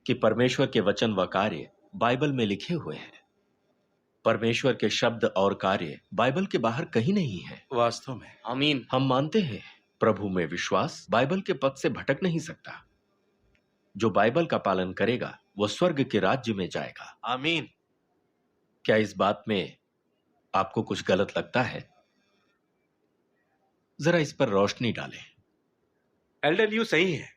कि परमेश्वर के वचन व कार्य बाइबल में लिखे हुए हैं। परमेश्वर के शब्द और कार्य बाइबल के बाहर कहीं नहीं है। वास्तव में। आमीन। हम मानते हैं प्रभु में विश्वास बाइबल के पथ से भटक नहीं सकता। जो बाइबल का पालन करेगा वो स्वर्ग के राज्य में जाएगा। आमीन। क्या इस बात में आपको कुछ गलत लगता है? जरा इस पर रोशनी डालें। एल्डर ल्यू सही है।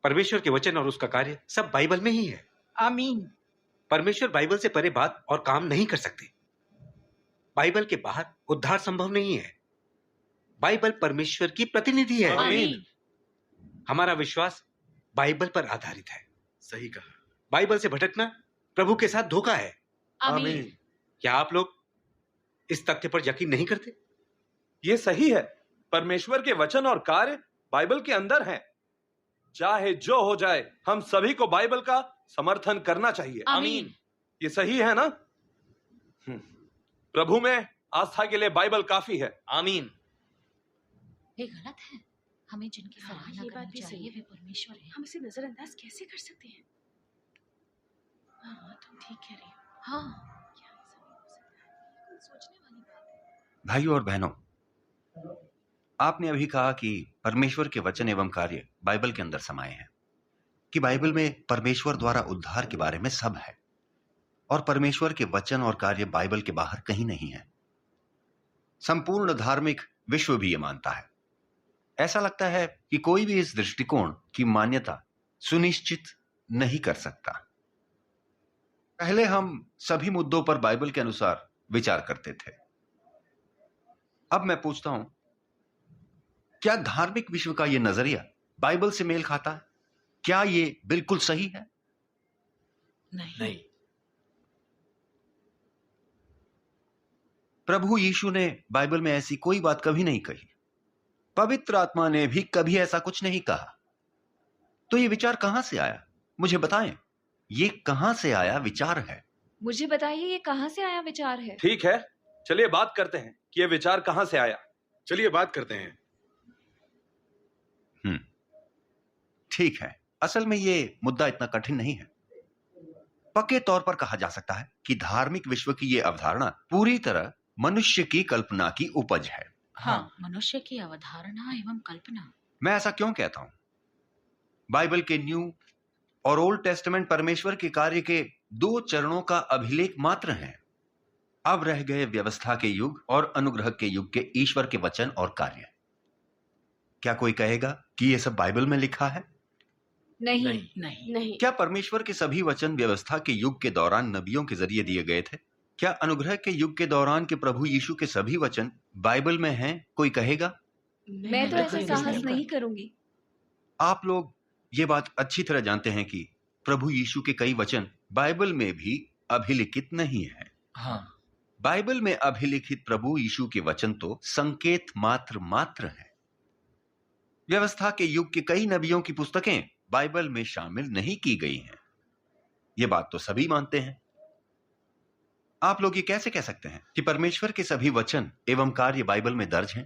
परमेश्वर के वचन और उसका कार्य सब बाइबल में ही है। आमीन। परमेश्वर बाइबल से परे बात और काम नहीं कर सकते। बाइबल के बाहर उद्धार संभव नहीं है। बाइबल परमेश्वर की प्रतिनिधि है। आमीन। हमारा विश्वास बाइबल पर आधारित है। सही कहा। बाइबल से भटकना प्रभु के साथ धोखा है। आमीन। क्या आप लोग इस तथ्य पर यकीन नहीं करते? ये सही है। परमेश्वर के वचन और कार्य बाइबल के अंदर हैं। चाहे जो हो जाए, हम सभी को बाइबल का समर्थन करना चाहिए। आमीन। ये सही है ना? प्रभु में आस्था के लिए बाइबल काफी है। आमीन। ये गलत है। हमें जिनकी सराहना ये बात करनी भी सही चाहिए है। वे परमेश्वर हैं। हम इसे नजरअंदाज कैसे कर सकते हैं? हाँ, तुम ठीक कह रही हो। हाँ, क्या ऐसा भी हो सकता है? कुछ सोचने वाली बात है। भाइयों और बहनों, आपने अभी कहा कि परमेश्वर के वचन एवं कार्य बाइबल के अंदर समाये हैं, कि बाइबल में परमेश्वर द्वारा उद्धार के बारे में सब है और परमेश्वर के वचन और कार्य बाइबल के बाहर कहीं नहीं है। संपूर्ण धार्मिक विश्व भी यह मानता है। ऐसा लगता है कि कोई भी इस दृष्टिकोण की मान्यता सुनिश्चित नहीं कर सकता। पहले हम सभी मुद्दों पर बाइबल के अनुसार विचार करते थे। अब मैं पूछता हूं, क्या धार्मिक विश्व का यह नजरिया बाइबल से मेल खाता है? क्या यह बिल्कुल सही है? नहीं। प्रभु यीशु ने बाइबल में ऐसी कोई बात कभी नहीं कही। पवित्र आत्मा ने भी कभी ऐसा कुछ नहीं कहा। तो यह विचार कहां से आया? मुझे बताएं, यह कहां से आया विचार है? मुझे बताइए ये कहां से आया विचार है? ठीक है, चलिए बात करते हैं कि यह विचार कहां से आया। चलिए बात करते हैं। ठीक है, असल में यह मुद्दा इतना कठिन नहीं है। पक्के तौर पर कहा जा सकता है कि धार्मिक विश्व की यह अवधारणा पूरी तरह मनुष्य की कल्पना की उपज है। हाँ, मनुष्य की अवधारणा एवं कल्पना। मैं ऐसा क्यों कहता हूं? बाइबल के न्यू और ओल्ड टेस्टामेंट परमेश्वर के कार्य के दो चरणों का अभिलेख मात्र हैं। अब रह गए व्यवस्था के युग और अनुग्रह के युग के ईश्वर के वचन और कार्य। क्या कोई कहेगा कि यह सब बाइबल में लिखा है? नहीं। क्या परमेश्वर के सभी वचन व्यवस्था के युग के दौरान नबियों के जरिए दिए गए थे? क्या अनुग्रह के युग के दौरान के प्रभु यीशु के सभी वचन बाइबल में हैं? कोई कहेगा? मैं तो ऐसा साहस नहीं करूंगी। आप लोग ये बात अच्छी तरह जानते हैं कि प्रभु यीशु के कई वचन बाइबल में भी अभिलिखित नहीं है। हाँ। बाइबल में अभिलिखित प्रभु यीशु के वचन तो संकेत मात्र है। व्यवस्था के युग के कई नबियों की पुस्तकें बाइबल में शामिल नहीं की गई हैं। ये बात तो सभी मानते हैं। आप लोग ये कैसे कह सकते हैं कि परमेश्वर के सभी वचन एवं कार्य बाइबल में दर्ज हैं?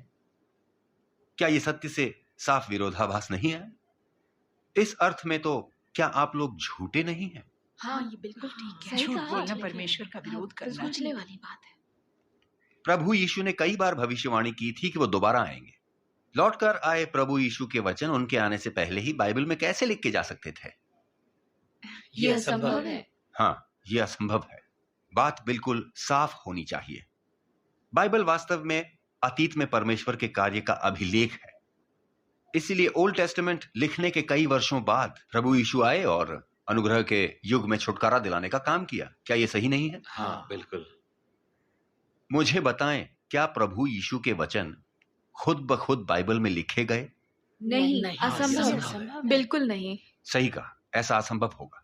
क्या ये सत्य से साफ विरोधाभास नहीं है? इस अर्थ में तो क्या आप लोग झूठे नहीं हैं? हाँ, ये बिल्कुल ठीक है। सही झूठ कहा बोलना आपने। परमेश्वर का विरोध करना सोचने है। वाली बात है। प्रभु यीशु ने कई बार भविष्यवाणी की थी कि वो दोबारा आएंगे। लौटकर आए प्रभु यीशु के वचन उनके आने से पहले ही बाइबल में कैसे लिखे जा सकते थे? ये असंभव है। हाँ, ये असंभव है। बात बिल्कुल साफ होनी चाहिए। बाइबल वास्तव में अतीत में परमेश्वर के कार्य का अभिलेख है। इसीलिए ओल्ड टेस्टामेंट लिखने के कई वर्षों बाद प्रभु यीशु आए और अनुग्रह के युग में छुटकारा दिलाने का काम किया। क्या यह सही नहीं है? हाँ, बिल्कुल। मुझे बताएं, क्या प्रभु यीशु के वचन खुद ब खुद बाइबल में लिखे गए? नहीं, नहीं, असंभव। असंभव। बिल्कुल नहीं। सही कहा, ऐसा असंभव होगा।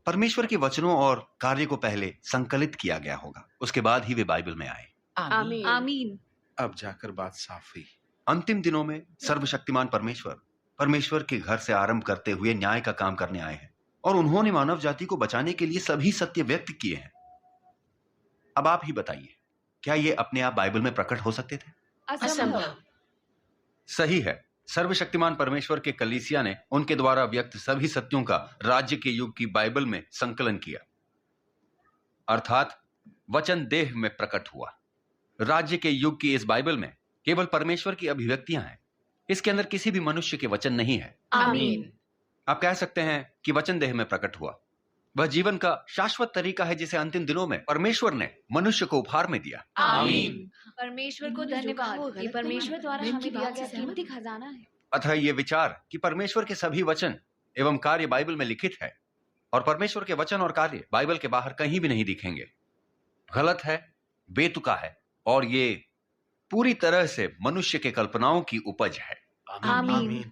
परमेश्वर के वचनों और कार्य को पहले संकलित किया गया होगा, उसके बाद ही वे बाइबल में आए। आमीन। आमीन। अब जाकर बात साफ हुई। अंतिम दिनों में सर्वशक्तिमान परमेश्वर के घर से आरंभ करते हुए न्याय का काम करने आए हैं और उन्होंने मानव जाति को बचाने के लिए सभी सत्य व्यक्त किए हैं। अब आप ही बताइए, क्या ये अपने आप बाइबल में प्रकट हो सकते थे? असंभव। सही है, सर्वशक्तिमान परमेश्वर के कलीसिया ने उनके द्वारा व्यक्त सभी सत्यों का राज्य के युग की बाइबल में संकलन किया, अर्थात वचन देह में प्रकट हुआ। राज्य के युग की इस बाइबल में केवल परमेश्वर की अभिव्यक्तियां हैं। इसके अंदर किसी भी मनुष्य के वचन नहीं है। आमीन। आप कह सकते हैं कि वचन देह में प्रकट हुआ। वह जीवन का शाश्वत तरीका है जिसे अंतिम दिनों में परमेश्वर ने मनुष्य को उपहार में दिया। आमीन। परमेश्वर को उन्होंने जो कहा वो धन्यवाद। गलत ये परमेश्वर नहीं द्वारा है। मैं हमें इनकी दिया बात से गया सहमत कीमती खजाना है। अतः यह विचार कि परमेश्वर के सभी वचन एवं कार्य बाइबल में लिखित है और परमेश्वर के वचन और कार्य बाइबल के बाहर कहीं भी नहीं दिखेंगे, गलत है, बेतुका है और ये पूरी तरह से मनुष्य के कल्पनाओं की उपज है। आमीन।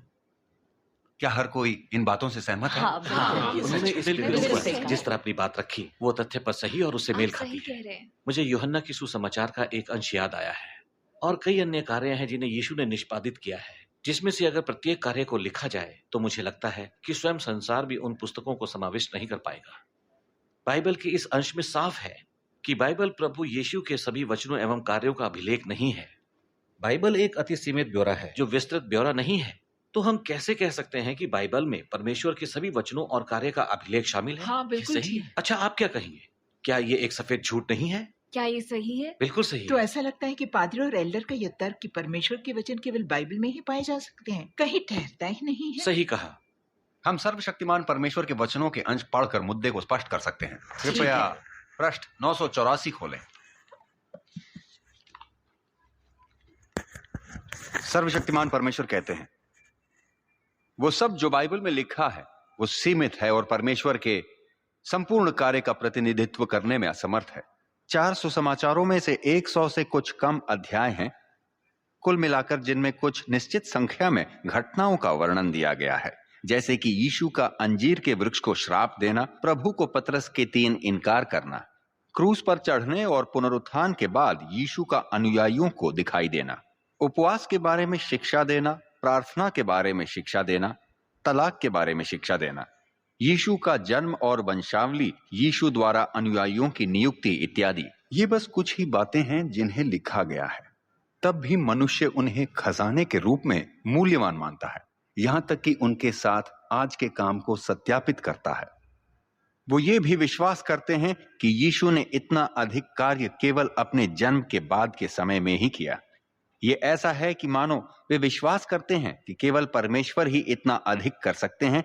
क्या हर कोई इन बातों से सहमत है? हाँ, हाँ, बिल्कुल। उन्होंने इस बिल्कुल बिल्कुल सही कहा। जिस तरह अपनी बात रखी वो तथ्य पर सही और उससे मेल आप खाती सही है। कह रहे हैं। मुझे यूहन्ना की सुसमाचार का एक अंश याद आया है और कई अन्य कार्य हैं जिन्हें यीशु ने निष्पादित किया है, जिसमें से अगर प्रत्येक कार्य को लिखा जाए तो मुझे लगता है कि स्वयं संसार भी उन पुस्तकों को समाविष्ट नहीं कर पाएगा। बाइबल के इस अंश में साफ है कि बाइबल प्रभु यीशु के सभी वचनों एवं कार्यों का अभिलेख नहीं है। बाइबल एक अति सीमित ब्यौरा है जो विस्तृत ब्यौरा नहीं है। तो हम कैसे कह सकते हैं कि बाइबल में परमेश्वर के सभी वचनों और कार्य का अभिलेख शामिल है? हाँ, बिल्कुल ये सही ठीक। है। अच्छा, आप क्या कहेंगे? क्या ये एक सफेद झूठ नहीं है? क्या ये सही है? बिल्कुल सही तो है। ऐसा लगता है कि पादरी और एल्डर का यह तर्क कि परमेश्वर के वचन केवल बाइबल में ही पाए जा सकते हैं कहीं ठहरता ही नहीं है। सही कहा। हम सर्वशक्तिमान परमेश्वर के वचनों के अंश पढ़कर मुद्दे को स्पष्ट कर सकते हैं। कृपया पृष्ठ 984 खोलें। सर्वशक्तिमान परमेश्वर कहते हैं, वो सब जो बाइबल में लिखा है वो सीमित है और परमेश्वर के संपूर्ण कार्य का प्रतिनिधित्व करने में असमर्थ है। 400 समाचारों में से 100 से कुछ कम अध्याय हैं कुल मिलाकर, जिनमें कुछ निश्चित संख्या में घटनाओं का वर्णन दिया गया है, जैसे कि यीशु का अंजीर के वृक्ष को श्राप देना, प्रभु को पतरस के 3 इनकार करना, क्रूस पर चढ़ने और पुनरुत्थान के बाद यीशु का अनुयायियों को दिखाई देना, उपवास के बारे में शिक्षा देना, प्रार्थना के बारे में शिक्षा देना, तलाक के बारे में शिक्षा देना, यीशु का जन्म और वंशावली, यीशु द्वारा अनुयायियों की नियुक्ति इत्यादि। ये बस कुछ ही बातें हैं जिन्हें लिखा गया है। तब भी मनुष्य उन्हें खजाने के रूप में मूल्यवान मानता है, यहां तक कि उनके साथ आज के काम को सत्यापित करता है। वो ये भी विश्वास करते हैं कि यीशु ने इतना अधिक कार्य केवल अपने जन्म के बाद के समय में ही किया। ये ऐसा है कि मानो वे विश्वास करते हैं कि केवल परमेश्वर ही इतना अधिक कर सकते हैं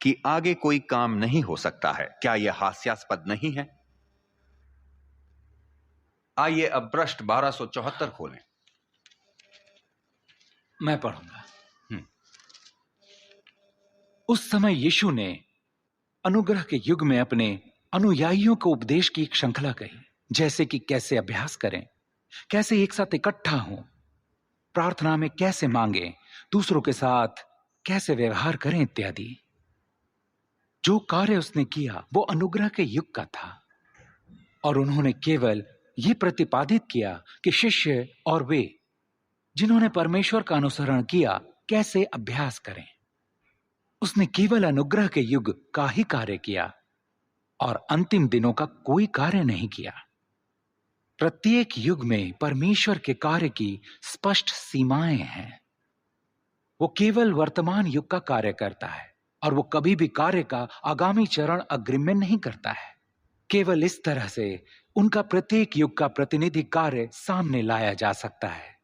कि आगे कोई काम नहीं हो सकता है। क्या यह हास्यास्पद नहीं है? आइए अब पृष्ठ 1274 खोलें। मैं पढ़ूंगा। उस समय यीशु ने अनुग्रह के युग में अपने अनुयायियों को उपदेश की एक श्रृंखला कही, जैसे कि कैसे अभ्यास करें, कैसे एक साथ इकट्ठा हों, प्रार्थना में कैसे मांगे, दूसरों के साथ कैसे व्यवहार करें इत्यादि। जो कार्य उसने किया वो अनुग्रह के युग का था और उन्होंने केवल ये प्रतिपादित किया कि शिष्य और वे जिन्होंने परमेश्वर का अनुसरण किया कैसे अभ्यास करें। उसने केवल अनुग्रह के युग का ही कार्य किया और अंतिम दिनों का कोई कार्य नहीं किया। प्रत्येक युग में परमेश्वर के कार्य की स्पष्ट सीमाएं हैं। वो केवल वर्तमान युग का कार्य करता है और वो कभी भी कार्य का आगामी चरण अग्रिम में नहीं करता है। केवल इस तरह से उनका प्रत्येक युग का प्रतिनिधि कार्य सामने लाया जा सकता है।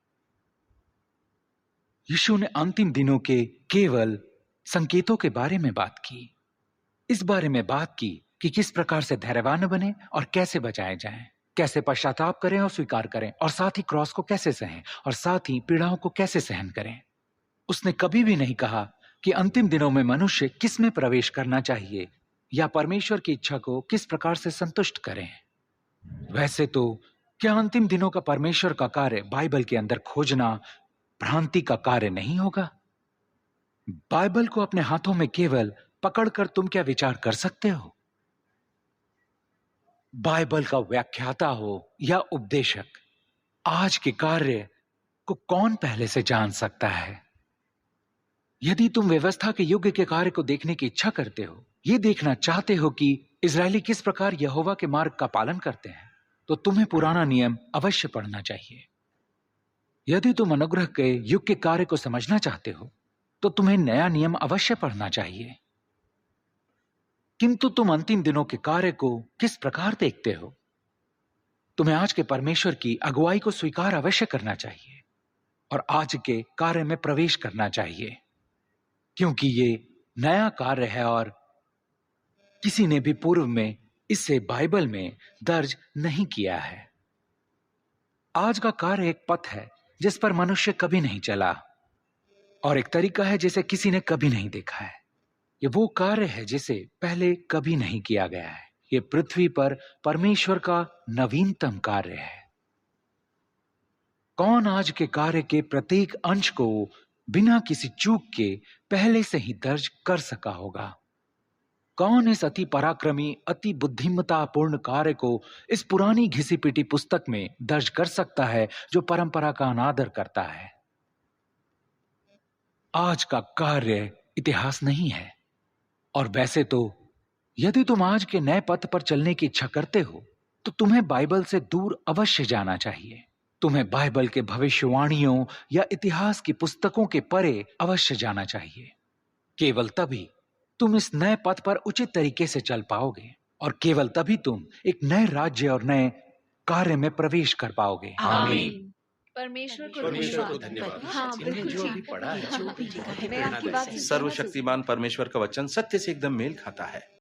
यीशु ने अंतिम दिनों के केवल संकेतों के बारे में बात की। इस बारे में बात की कि किस प्रकार से धैर्यवान बने और कैसे बचाए जाएं, कैसे पश्चाताप करें और स्वीकार करें, और साथ ही क्रॉस को कैसे सहें और साथ ही पीड़ाओं को कैसे सहन करें। उसने कभी भी नहीं कहा कि अंतिम दिनों में मनुष्य किस में प्रवेश करना चाहिए या परमेश्वर की इच्छा को किस प्रकार से संतुष्ट करें। वैसे तो क्या अंतिम दिनों का परमेश्वर का कार्य बाइबल के अंदर खोजना भ्रांति का कार्य नहीं होगा? बाइबल को अपने हाथों में केवल पकड़कर तुम क्या विचार कर सकते हो? बाइबल का व्याख्याता हो या उपदेशक, आज के कार्य को कौन पहले से जान सकता है? यदि तुम व्यवस्था के युग के कार्य को देखने की इच्छा करते हो, ये देखना चाहते हो कि इजरायली किस प्रकार यहोवा के मार्ग का पालन करते हैं, तो तुम्हें पुराना नियम अवश्य पढ़ना चाहिए। यदि तुम अनुग्रह के युग के कार्य को समझना चाहते हो तो तुम्हें नया नियम अवश्य पढ़ना चाहिए। किंतु तुम अंतिम दिनों के कार्य को किस प्रकार देखते हो? तुम्हें आज के परमेश्वर की अगुवाई को स्वीकार अवश्य करना चाहिए और आज के कार्य में प्रवेश करना चाहिए, क्योंकि ये नया कार्य है और किसी ने भी पूर्व में इसे बाइबल में दर्ज नहीं किया है। आज का कार्य एक पथ है जिस पर मनुष्य कभी नहीं चला और एक तरीका है जिसे किसी ने कभी नहीं देखा है। ये वो कार्य है जिसे पहले कभी नहीं किया गया है। ये पृथ्वी पर परमेश्वर का नवीनतम कार्य है। कौन आज के कार्य के प्रत्येक अंश को बिना किसी चूक के पहले से ही दर्ज कर सका होगा? कौन इस अति पराक्रमी, अति बुद्धिमत्तापूर्ण कार्य को इस पुरानी घिसी पिटी पुस्तक में दर्ज कर सकता है जो परंपरा का अनादर करता है? आज का कार्य इतिहास नहीं है। और वैसे तो यदि तुम आज के नए पथ पर चलने की इच्छा करते हो तो तुम्हें बाइबल से दूर अवश्य जाना चाहिए। तुम्हें बाइबल के भविष्यवाणियों या इतिहास की पुस्तकों के परे अवश्य जाना चाहिए। केवल तभी तुम इस नए पथ पर उचित तरीके से चल पाओगे और केवल तभी तुम एक नए राज्य और नए कार्य में प्रवेश कर पाओगे। आमीन। परमेश्वर को धन्यवाद। हाँ, बिल्कुल जो भी ठीक। पढ़ा है, जो भी लिखा है, मैं आपकी बात से सर्वशक्तिमान परमेश्वर का वचन सत्य से एकदम मेल खाता है।